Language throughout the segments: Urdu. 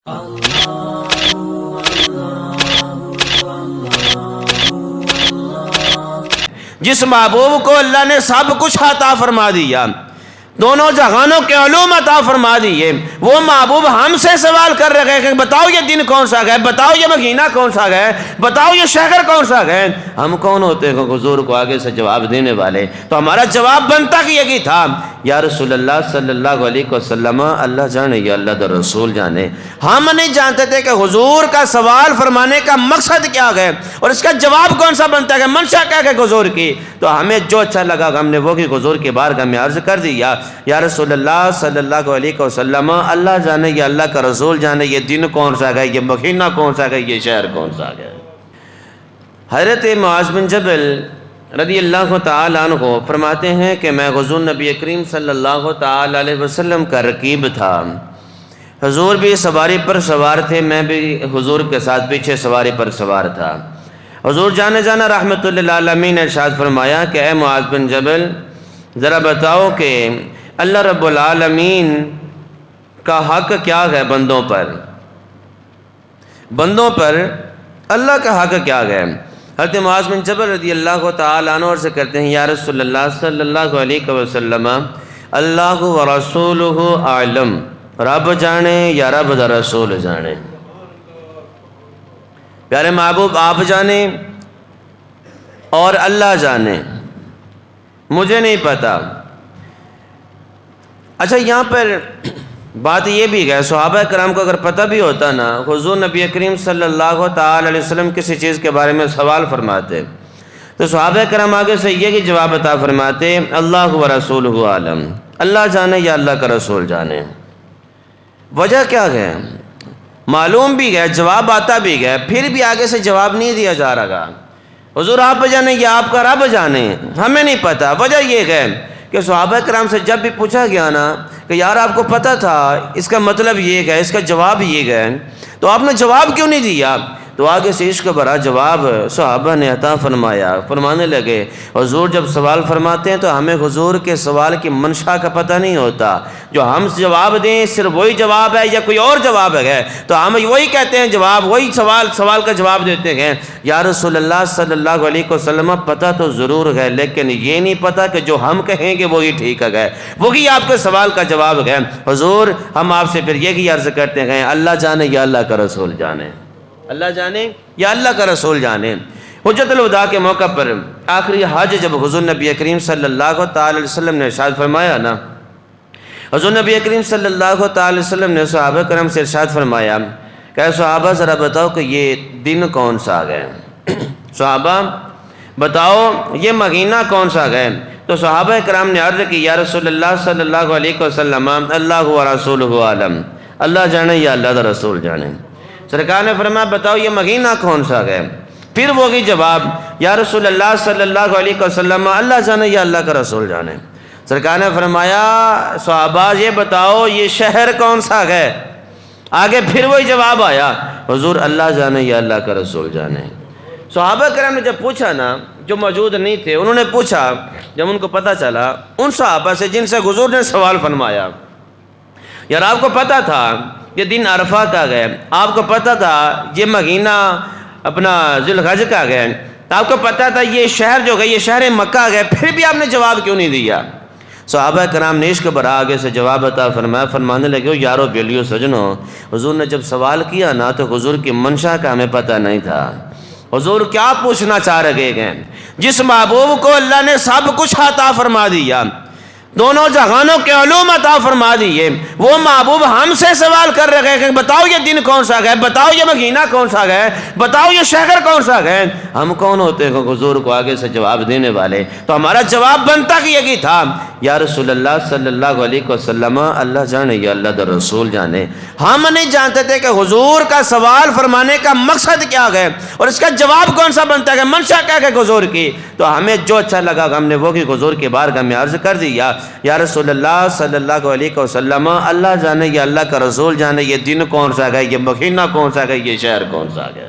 جس محبوب کو اللہ نے سب کچھ عطا فرما دیا، دونوں جہانوں کے علوم عطا فرما دیے، وہ محبوب ہم سے سوال کر رہے ہیں کہ بتاؤ یہ دن کون سا ہے، بتاؤ یہ مہینہ کون سا ہے، بتاؤ یہ شہر کون سا ہے۔ ہم کون ہوتے ہیں حضور کو آگے سے جواب دینے والے؟ تو ہمارا جواب بنتا کہ یہی تھا، یا رسول اللہ صلی اللہ علیہ وسلم، اللہ جانے یا اللہ دا رسول جانے۔ ہم نہیں جانتے تھے کہ حضور کا سوال فرمانے کا مقصد کیا ہے اور اس کا جواب کون سا بنتا ہے، منشا کیا ہے حضور کی۔ تو ہمیں جو اچھا لگا ہم نے وہ حضور کی بارگاہ میں عرض کر دیا، یا رسول اللہ صلی اللہ علیہ وسلم، اللہ جانے یا اللہ کا رسول جانے یہ دن کون سا ہے، یہ مہینہ کون سا ہے، یہ شہر کون سا ہے۔ حضرت معاذ بن جبل رضی اللہ تعالی عنہ فرماتے ہیں کہ میں حضور نبی کریم صلی اللہ تعالی علیہ وسلم کا رقیب تھا، حضور بھی سواری پر سوار تھے، میں بھی حضور کے ساتھ پیچھے سواری پر سوار تھا۔ حضور جانے جانا رحمت للعالمین نے ارشاد فرمایا کہ اے معاذ بن جبل، ذرا بتاؤ کہ اللہ رب العالمین کا حق کیا ہے بندوں پر اللہ کا حق کیا ہے۔ حضرت معاذ بن جبل رضی اللہ تعالیٰ عنہ سے کرتے ہیں، یا رسول اللہ صلی اللہ علیہ وسلم، اللہ و رسولہ اعلم، رب جانے یا رب دا رسول جانے۔ پیارے محبوب آپ جانے اور اللہ جانے، مجھے نہیں پتا۔ اچھا یہاں پر بات یہ بھی ہے، صحابہ کرام کو اگر پتہ بھی ہوتا نا، حضور نبی کریم صلی اللہ تعالی علیہ وسلم کسی چیز کے بارے میں سوال فرماتے تو صحابہ کرام آگے سے یہ جواب عطا فرماتے، اللہ و رسولہ عالم، اللہ جانے یا اللہ کا رسول جانے۔ وجہ کیا ہے؟ معلوم بھی ہے، جواب آتا بھی ہے، پھر بھی آگے سے جواب نہیں دیا جا رہا۔ حضور آپ جانے یا آپ کا رب جانے، ہمیں نہیں پتا۔ وجہ یہ ہے کہ صحابہ کرام سے جب بھی پوچھا گیا نا کہ یار آپ کو پتہ تھا، اس کا مطلب یہ ہے، اس کا جواب یہ ہے، تو آپ نے جواب کیوں نہیں دیا؟ تو آگے سے عشق بھرا جواب صحابہ نے عطا فرمایا، فرمانے لگے حضور جب سوال فرماتے ہیں تو ہمیں حضور کے سوال کی منشا کا پتہ نہیں ہوتا، جو ہم جواب دیں صرف وہی جواب ہے یا کوئی اور جواب ہے، تو ہم وہی کہتے ہیں جواب، وہی سوال کا جواب دیتے ہیں۔ یا رسول اللہ صلی اللہ علیہ وسلم، پتہ تو ضرور ہے لیکن یہ نہیں پتہ کہ جو ہم کہیں گے وہی ٹھیک ہے، وہی آپ کے سوال کا جواب ہے۔ حضور ہم آپ سے پھر یہی عرض کرتے ہیں، اللہ جانے یا اللہ کا رسول جانے، اللہ جانے یا اللہ کا رسول جانے۔ حجت الوداع کے موقع پر آخری حج جب حضور نبی کریم صلی اللہ تعالی علیہ وسلم نے ارشاد فرمایا نا، حضور نبی کریم صلی اللہ تعالی علیہ وسلم نے صحابہ کرام سے ارشاد فرمایا کہ صحابہ ذرا بتاؤ کہ یہ دن کون سا ہے، صحابہ بتاؤ یہ مہینہ کون سا ہے۔ تو صحابہ کرام نے عرض کی، یا رسول اللہ صلی اللہ علیہ وسلم، اللہ و رسولہ عالم، اللہ جانے یا اللہ دا رسول جانے۔ سرکار نے فرمایا بتاؤ یہ مہینہ کون سا ہے؟ پھر وہی جواب، یا رسول اللہ صلی اللہ علیہ وسلم، اللہ جانے یا اللہ کا رسول جانے۔ سرکار نے فرمایا صحابہ یہ بتاؤ یہ شہر کون سا ہے؟ آگے پھر وہی جواب آیا، حضور اللہ جانے یا اللہ کا رسول جانے۔ صحابہ کرام نے جب پوچھا نا، جو موجود نہیں تھے انہوں نے پوچھا، جب ان کو پتہ چلا ان صحابہ سے جن سے حضور نے سوال فرمایا، یار آپ کو پتہ تھا یہ دن عرفہ کا ہے، آپ کو پتہ تھا یہ مہینہ اپنا ذی الحجہ کا ہے، آپ کو پتہ تھا یہ شہر جو ہے یہ شہر مکہ ہے، پھر بھی آپ نے جواب کیوں نہیں دیا؟ صحابہ کرام نے عشق بھرا آگے سے جواب عطا فرمایا، فرمانے لگے یارو بیلیو سجنو، حضور نے جب سوال کیا نا تو حضور کی منشا کا ہمیں پتہ نہیں تھا، حضور کیا پوچھنا چاہ رہے ہیں۔ جس محبوب کو اللہ نے سب کچھ عطا فرما دیا، دونوں جہانوں کے علوم عطا فرما دیے، وہ محبوب ہم سے سوال کر رہے ہیں بتاؤ یہ دن کون سا ہے، بتاؤ یہ مہینہ کون سا ہے، بتاؤ یہ شہر کون سا ہے۔ ہم کون ہوتے ہیں حضور کو آگے سے جواب دینے والے؟ تو ہمارا جواب بنتا کہ یہی تھا، یا رسول اللہ صلی اللہ علیہ وسلم، اللہ جانے یا اللہ دا رسول جانے۔ ہم نہیں جانتے تھے کہ حضور کا سوال فرمانے کا مقصد کیا ہے اور اس کا جواب کون سا بنتا ہے، منشا کیا ہے حضور کی۔ تو ہمیں جو اچھا لگا ہم نے وہی حضور کے بارگاہ میں عرض کر دیا، یا رسول اللہ صلی اللہ علیہ وسلم، اللہ جانے یا اللہ کا رسول جانے یہ دن کون سا ہے، یہ مہینہ کون سا ہے، یہ شہر کون سا ہے،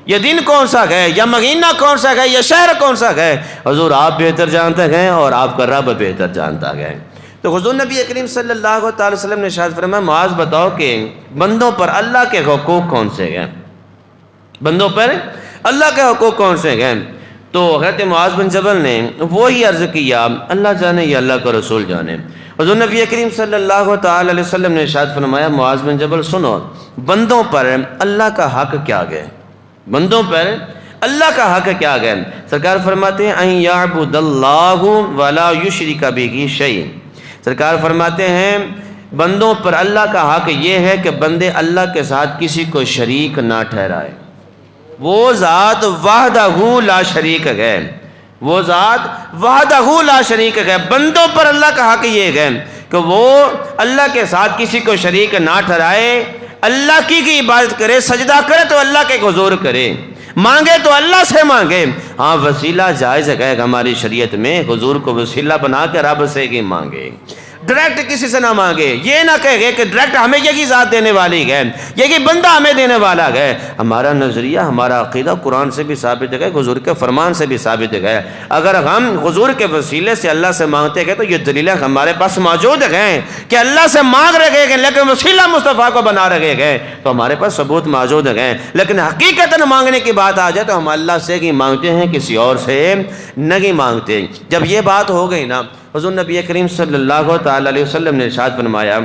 یہ دن کون سا ہے یا مہینہ کون سا ہے، یہ شہر کون سا ہے۔ حضور آپ بہتر جانتے ہیں اور آپ کا رب بہتر جانتا ہے۔ تو حضور نبی کریم صلی اللہ تعالی وسلم نے ارشاد فرمایا معاذ بتاؤ کہ بندوں پر اللہ کے حقوق کون سے ہیں؟ بندوں پر اللہ کے حقوق کون سے ہیں؟ تو حضرت معاذ بن جبل نے وہی عرض کیا اللہ جانے یا اللہ کا رسول جانے۔ حضور نبی کریم صلی اللہ تعالی علیہ وسلم نے ارشاد فرمایا معاذ بن جبل سنو، بندوں پر اللہ کا حق کیا ہے؟ بندوں پر اللہ کا حق کیا ہے؟ سرکار فرماتے ہیں ان یعبد اللہ ولا یشرک بہ شیئا۔ سرکار فرماتے ہیں بندوں پر اللہ کا حق یہ ہے کہ بندے اللہ کے ساتھ کسی کو شریک نہ ٹھہرائے۔ وہ ذات وحدہ لا شریک ہے، وہ ذات وحدہ لا شریک ہے۔ بندوں پر اللہ کا حق یہ ہے کہ وہ اللہ کے ساتھ کسی کو شریک نہ ٹھہرائے، اللہ کی عبادت کرے، سجدہ کرے تو اللہ کے حضور کرے، مانگے تو اللہ سے مانگے۔ ہاں وسیلہ جائز ہے ہماری شریعت میں، حضور کو وسیلہ بنا کے رب سے ہی مانگے، ڈائریکٹ کسی سے نہ مانگے۔ یہ نہ کہے کہ ڈائریکٹ ہمیں یہی ذات دینے والی ہے، یہی بندہ ہمیں دینے والا ہے۔ ہمارا نظریہ، ہمارا عقیدہ قرآن سے بھی ثابت ہے، حضور کے فرمان سے بھی ثابت ہے۔ اگر ہم حضور کے وسیلے سے اللہ سے مانگتے ہیں تو یہ دلیلیں ہمارے پاس موجود ہیں کہ اللہ سے مانگ رہے ہیں لیکن وسیلہ مصطفیٰ کو بنا رہے ہیں، تو ہمارے پاس ثبوت موجود ہیں۔ لیکن حقیقتاً مانگنے کی بات آ جائے تو ہم اللہ سے ہی مانگتے ہیں، کسی اور سے نہیں مانگتے۔ جب یہ بات ہو گئی نا، حضور نبی کریم صلی اللہ تعالی علیہ وسلم نے ارشاد فرمایا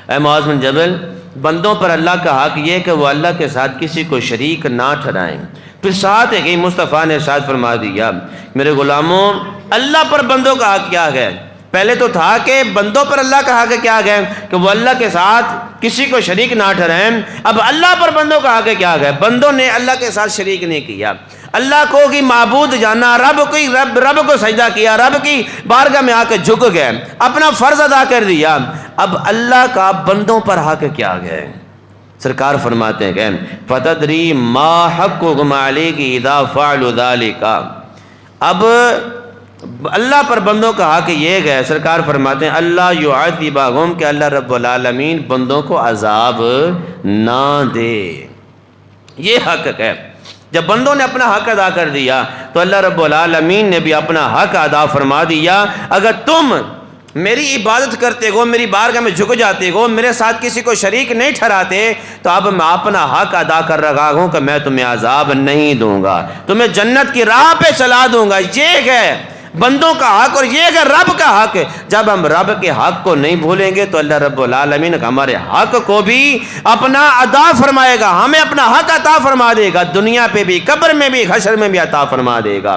اے معاذ بن جبل، بندوں پر اللہ کا حق یہ کہ وہ اللہ کے ساتھ کسی کو شریک نہ ٹھہرائیں۔ پھر ساتھ ہی مصطفیٰ نے ارشاد فرما دیا میرے غلاموں اللہ پر بندوں کا حق کیا ہے؟ پہلے تو تھا کہ بندوں پر اللہ کا حق کیا ہے کہ وہ اللہ کے ساتھ کسی کو شریک نہ ٹھہرائیں۔ اب اللہ پر بندوں کا حق کیا ہے؟ بندوں نے اللہ کے ساتھ شریک نہیں کیا، اللہ کو کی معبود جانا، رب کو سجدہ کیا، رب کی بارگاہ میں آ کے جھک گئے، اپنا فرض ادا کر دیا۔ اب اللہ کا بندوں پر حق کیا ہے؟ سرکار فرماتے ہیں کہ فَتَدْرِي مَا حَقُّهُمْ عَلَيْكِ إِذَا فَعْلُوا ذَلِكَ۔ اب اللہ پر بندوں کا حق یہ ہے، سرکار فرماتے ہیں اللہ یعذبہم، کہ اللہ رب العالمین بندوں کو عذاب نہ دے، یہ حق ہے۔ جب بندوں نے اپنا حق ادا کر دیا تو اللہ رب العالمین نے بھی اپنا حق ادا فرما دیا۔ اگر تم میری عبادت کرتے ہو، میری بارگاہ میں جھک جاتے ہو، میرے ساتھ کسی کو شریک نہیں ٹھہراتے، تو اب میں اپنا حق ادا کر رہا ہوں کہ میں تمہیں عذاب نہیں دوں گا، تمہیں جنت کی راہ پہ چلا دوں گا۔ یہ ہے بندوں کا حق اور یہ ہے رب کا حق۔ جب ہم رب کے حق کو نہیں بھولیں گے تو اللہ رب العالمین ہمارے حق کو بھی اپنا عطا فرمائے گا، ہمیں اپنا حق عطا فرما دے گا، دنیا پہ بھی، قبر میں بھی، حشر میں بھی عطا فرما دے گا۔